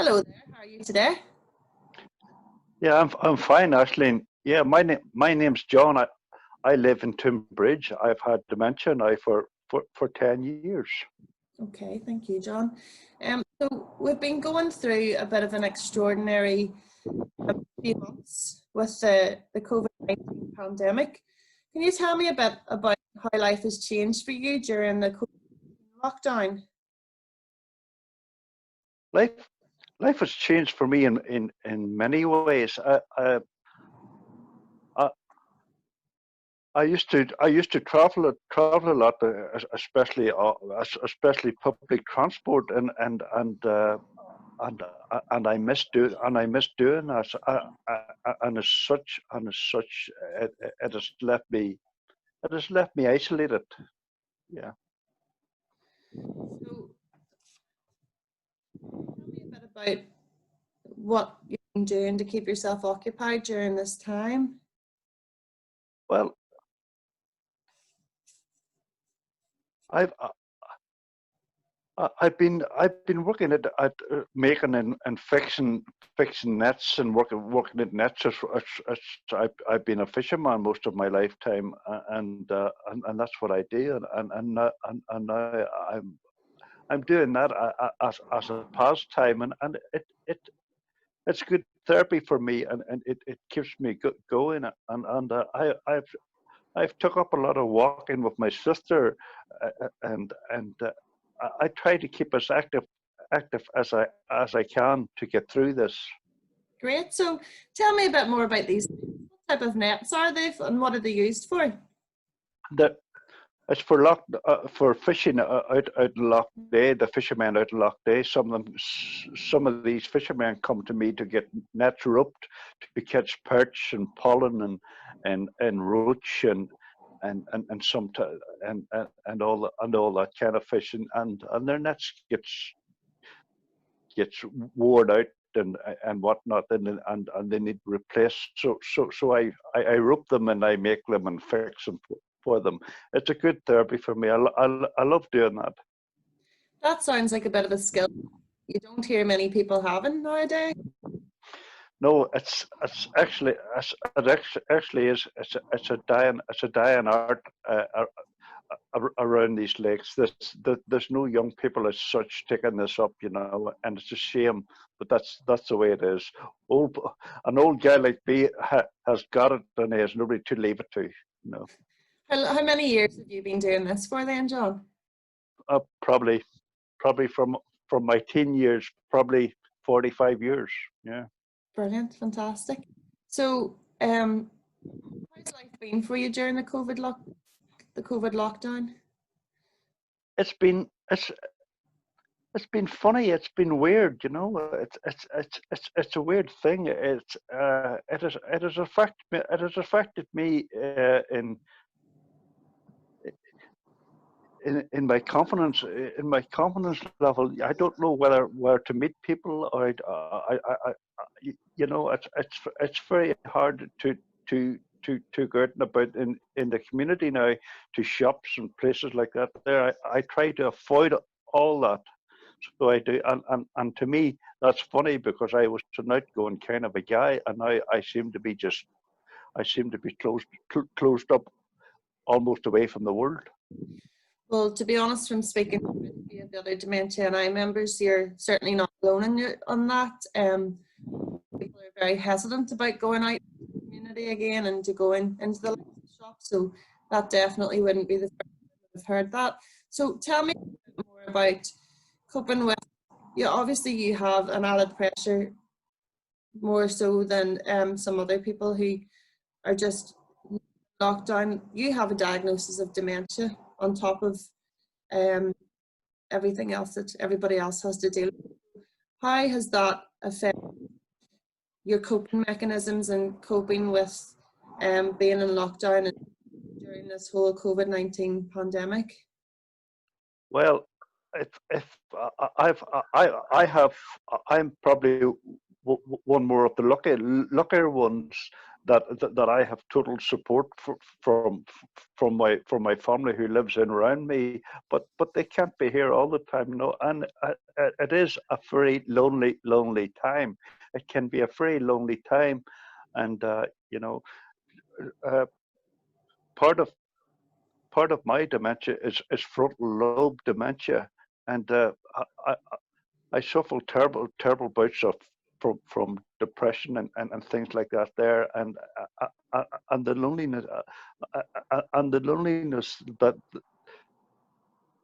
Hello there, how are you today? Yeah, I'm fine, Ashleigh. Yeah, my name's John. I live in Tunbridge. I've had dementia now for 10 years. Okay, thank you, John. So we've been going through a bit of an extraordinary few months with the COVID-19 pandemic. Can you tell me a bit about how life has changed for you during the COVID lockdown? Life has changed for me in many ways. I I used to travel a lot, especially public transport, and I miss doing that. And as such, it has left me isolated. Yeah. So tell me a bit about what you've been doing to keep yourself occupied during this time. Well, I've I've been working at making and fixing nets and working at nets. I've been a fisherman most of my lifetime, and that's what I do. And now I'm doing that as a pastime, and it's good therapy for me, and it keeps me going. I've took up a lot of walking with my sister, and I try to keep as active as I can to get through this. Great. So tell me a bit more about these. What type of nets are they and what are they used for? That it's for fishing out Loch Day. The fishermen out Loch Day. Some of these fishermen come to me to get nets roped to catch perch and pollen and roach and some and all that kind of fishing, and their nets gets worn out and whatnot, and they need replaced. So I rope them and I make them and fix them for them. It's a good therapy for me. I love doing that. That sounds like a bit of a skill you don't hear many people having nowadays. No, it actually is. It's a dying art around these lakes. There's no young people as such taking this up, and it's a shame, but that's the way it is. Old, an old guy like me has got it, and he has nobody to leave it to. How many years have you been doing this for then, John? Probably from my teen years, probably 45 years. Yeah. Brilliant, fantastic. So, how's life been for you during the COVID lockdown? It's been it's it's been funny. It's been weird. It's a weird thing. It has affected me in my confidence level. I don't know where to meet people, or it's very hard to go out and about in the community now, to shops and places like that. I try to avoid all that. So I do, and to me that's funny, because I was an outgoing kind of a guy, and now I seem to be closed up, almost away from the world. Well, to be honest, from speaking with a few of the other Dementia NI members, you're certainly not alone on that. People are very hesitant about going out in the community again and to go into the shop, so that definitely wouldn't be the first time I've heard that. So tell me a bit more about coping with, obviously you have an added pressure, more so than some other people who are just locked down. You have a diagnosis of dementia on top of everything else that everybody else has to deal with. How has that affected your coping mechanisms and coping with being in lockdown and during this whole COVID-19 pandemic? Well, if I'm probably one more of the luckier ones, that I have total support from my family who lives in around me, but they can't be here all the time, and it is a very lonely time. It can be a very lonely time, and uh, part of my dementia is frontal lobe dementia, and I suffer terrible bouts of from depression and things like that there, and the loneliness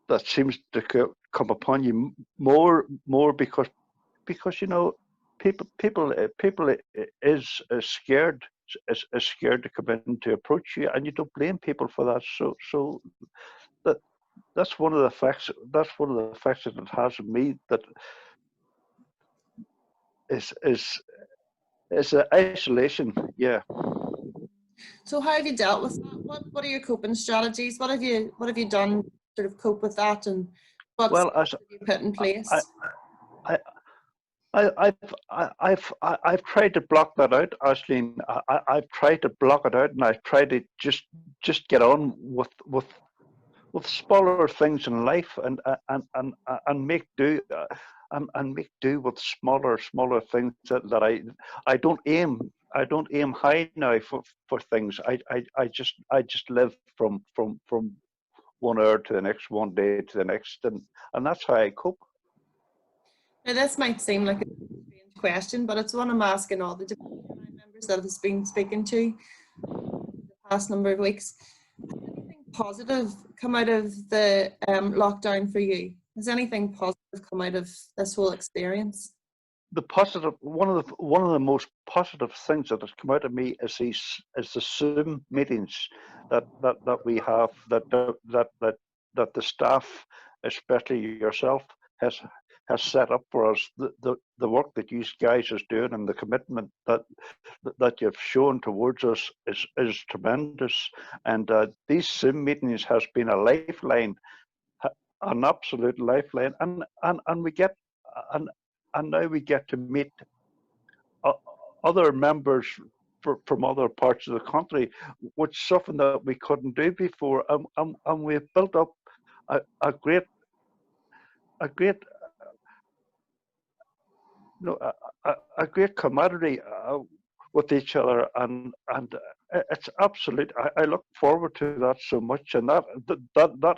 that seems to come upon you more because people is scared is scared to come in to approach you, and you don't blame people for that. So that that's one of the facts. That's one of the facts that it has in me, that is isolation. Yeah. So how have you dealt with that? What are your coping strategies? What have you done to sort of cope with that, and what Well, steps have you put in place? I, I've tried to block that out, Ashleigh. I've tried to block it out, and I've tried to just get on with smaller things in life, and make do, and make do with smaller things that I don't aim high now for things. I just live from one hour to the next, one day to the next, and that's how I cope. Now, this might seem like a strange question, but it's one I'm asking all the different members that I've been speaking to the past number of weeks. Has anything positive come out of the lockdown for you? Has anything positive come out of this whole experience? The positive, one of the most positive things that has come out of me is the Zoom meetings that we have, that the staff, especially yourself, has set up for us. The work that you guys is doing, and the commitment that you've shown towards us is tremendous. And these Zoom meetings has been a lifeline, an absolute lifeline, and we get and now we get to meet other members from other parts of the country, which is something that we couldn't do before, and we've built up a great a great camaraderie with each other, and it's absolute. I look forward to that so much, and that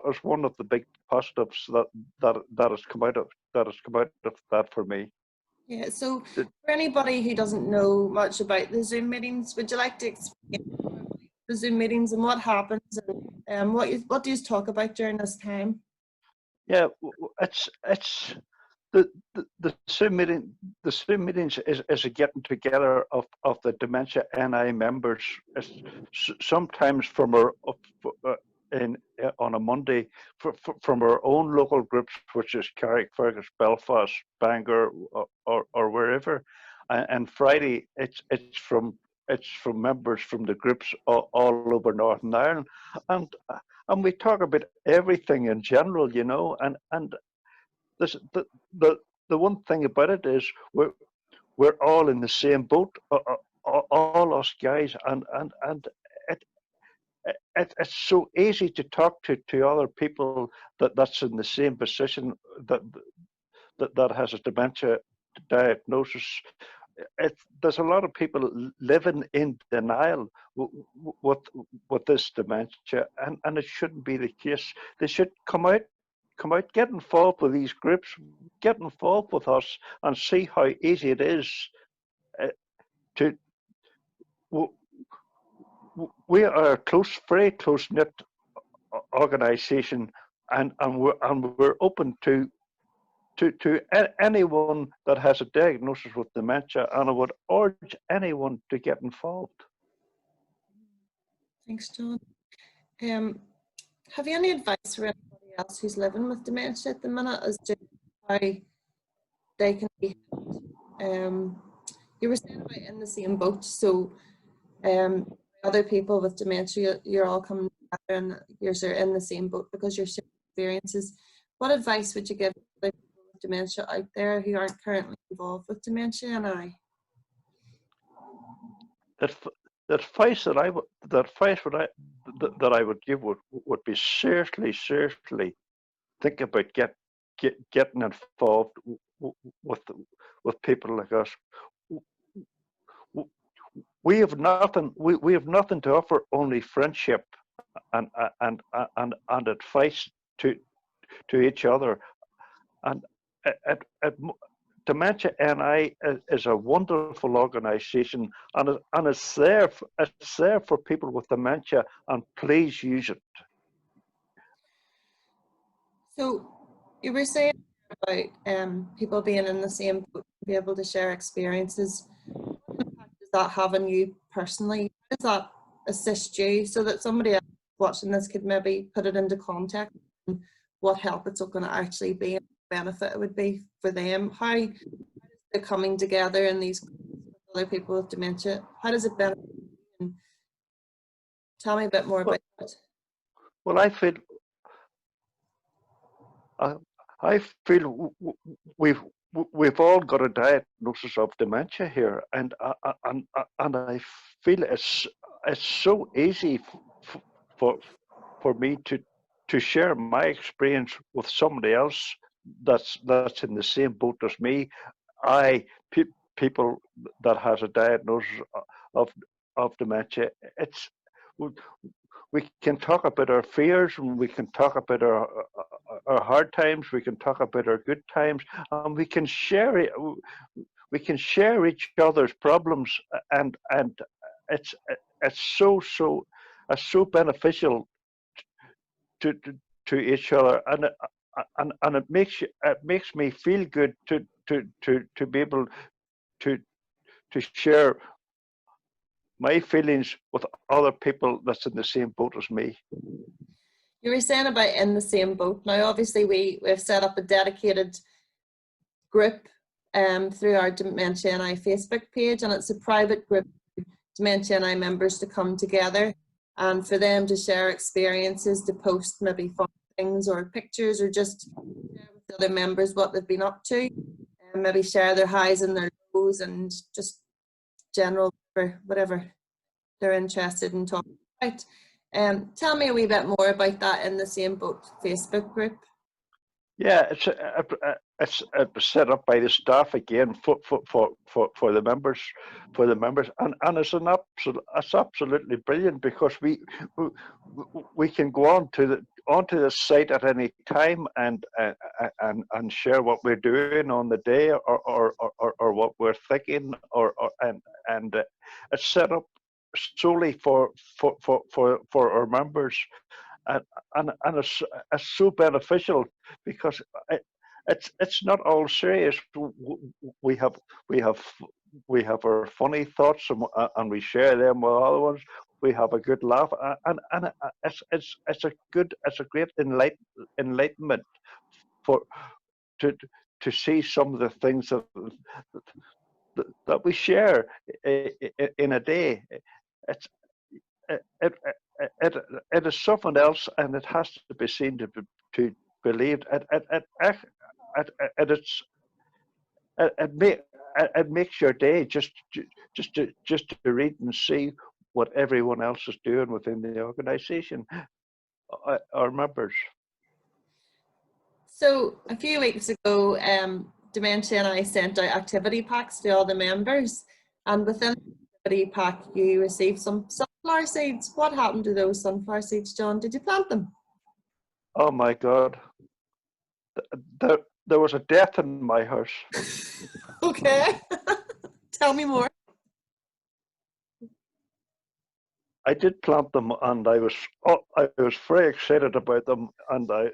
is one of the big positives that has come out of that for me. Yeah, so for anybody who doesn't know much about the Zoom meetings, would you like to explain the Zoom meetings and what happens, and what do you talk about during this time? Yeah, it's the Zoom meeting. The Zoom meetings is a getting together of the Dementia NI members. Sometimes from our on a Monday from our own local groups, which is Carrick, Fergus, Belfast, Bangor, or wherever, and Friday it's from members from the groups all over Northern Ireland, and we talk about everything in general, and this, the one thing about it is we're all in the same boat, all us guys, and it's so easy to talk to other people that's in the same position, that has a dementia diagnosis. There's a lot of people living in denial with this dementia, and it shouldn't be the case. They should come out, get involved with these groups, get involved with us, and see how easy it is to. We are a very close knit organisation, and we're open to anyone that has a diagnosis with dementia, and I would urge anyone to get involved. Thanks, John. Have you any advice for anybody else who's living with dementia at the minute as to how they can be helped? You were saying about in the same boat, so other people with dementia, you're all coming together and you're sort of in the same boat because you're sharing experiences. What advice would you give other people with dementia out there who aren't currently involved with Dementia NI? the advice that I would give would be seriously think about getting involved with with people like us. We have nothing. We have nothing to offer, only friendship and advice to each other. And at Dementia NI is a wonderful organisation, and it's there for people with dementia. And please use it. So you were saying about people being in the same boat, be able to share experiences. What impact does that have on you personally? How does that assist you so that somebody else watching this could maybe put it into context and what help it's going to actually be and benefit it would be for them? How is the coming together in these groups with other people with dementia? How does it benefit you? And tell me a bit more about that. Well, I feel we've all got a diagnosis of dementia here, and I feel it's so easy for me to share my experience with somebody else that's in the same boat as me. People that has a diagnosis of dementia. We can talk about our fears, and we can talk about our hard times. We can talk about our good times, and we can share it. We can share each other's problems, and it's so beneficial to each other, and it makes me feel good to be able to share my feelings with other people that's in the same boat as me. You were saying about in the same boat. Now, obviously, we've set up a dedicated group through our Dementia NI Facebook page, and it's a private group for Dementia NI members to come together and for them to share experiences, to post maybe fun things or pictures, or just share with other members what they've been up to, and maybe share their highs and their lows, and just general whatever they're interested in talking about. Tell me a wee bit more about that in the same boat Facebook group. Yeah, it's set up by the staff again for the members, and it's absolutely brilliant, because we can go onto the site at any time and share what we're doing on the day, or what we're thinking, and it's set up solely for our members. And it's so beneficial, because it's not all serious. We have our funny thoughts, and we share them with other ones. We have a good laugh, and it's a great enlightenment to see some of the things that we share in a day. It is something else, and it has to be seen to believed. It makes your day just to read and see what everyone else is doing within the organisation, our members. So a few weeks ago, Dementia NI sent out activity packs to all the members, and within the activity pack you received some sunflower seeds. What happened to those sunflower seeds, John? Did you plant them? Oh my God, there was a death in my house. Okay. Tell me more. I did plant them, and I was very excited about them, and I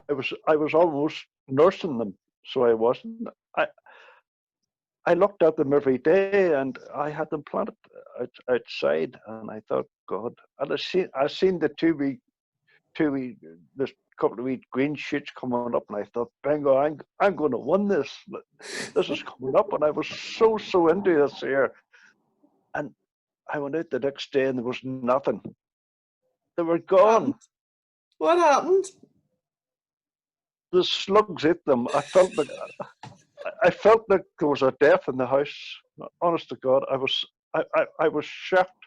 was almost nursing them. So I wasn't. I looked at them every day, and I had them planted outside, and I thought, God, and I seen the this couple of wee green shoots coming up, and I thought, bingo, I'm going to win this. This is coming up, and I was so into this here, and I went out the next day, and there was nothing. They were gone. What happened? The slugs ate them. I felt like there was a death in the house. Honest to God, I was shocked.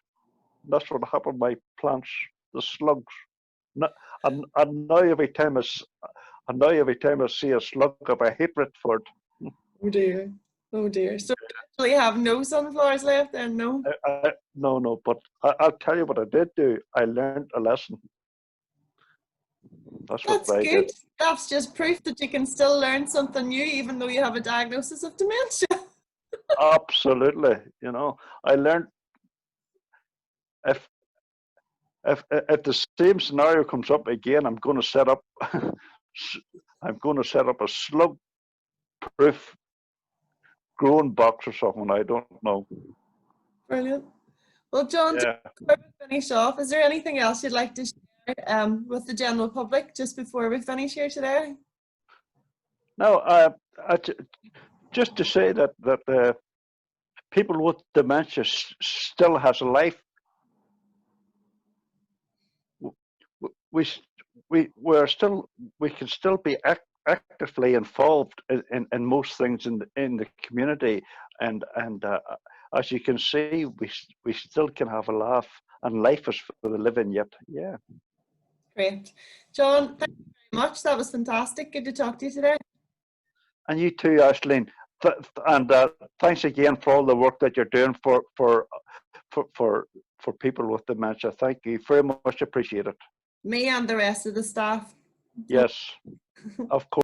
That's what happened to my plants, the slugs. And now every time every time I see a slug, I have a hatred for it. Oh dear. Oh dear. So you actually have no sunflowers left then, no? No, but I'll tell you what I did do. I learned a lesson. That's what That's I did. good. That's just proof that you can still learn something new even though you have a diagnosis of dementia. Absolutely. You know, I learned if if the same scenario comes up again, I'm going to set up a slug-proof growing box or something. I don't know. Brilliant. Well, John, Yeah. before we finish off, is there anything else you'd like to share with the general public just before we finish here today? No, just to say that people with dementia still has a life. We we can still be actively involved in most things in the community, and as you can see, we still can have a laugh, and life is for the living yet. Yeah. Great. John, thank you very much. That was fantastic. Good to talk to you today. And you too, Ashleigh. And thanks again for all the work that you're doing for people with dementia. Thank you very much. Appreciate it. Me and the rest of the staff. Yes, of course.